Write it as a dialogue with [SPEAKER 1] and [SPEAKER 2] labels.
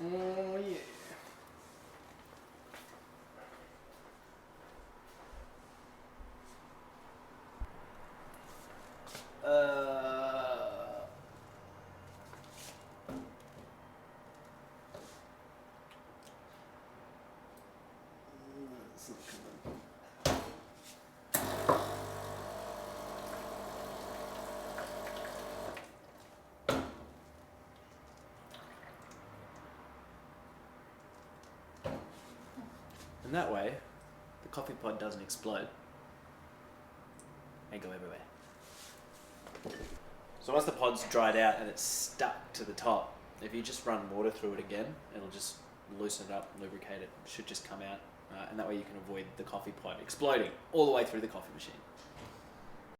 [SPEAKER 1] Oh yeah. It's not coming. And that way, the coffee pod doesn't explode and go everywhere. So once the pod's dried out and it's stuck to the top, if you just run water through it again, it'll just loosen it up, lubricate it. It should just come out, and that way you can avoid the coffee pod exploding all the way through the coffee machine.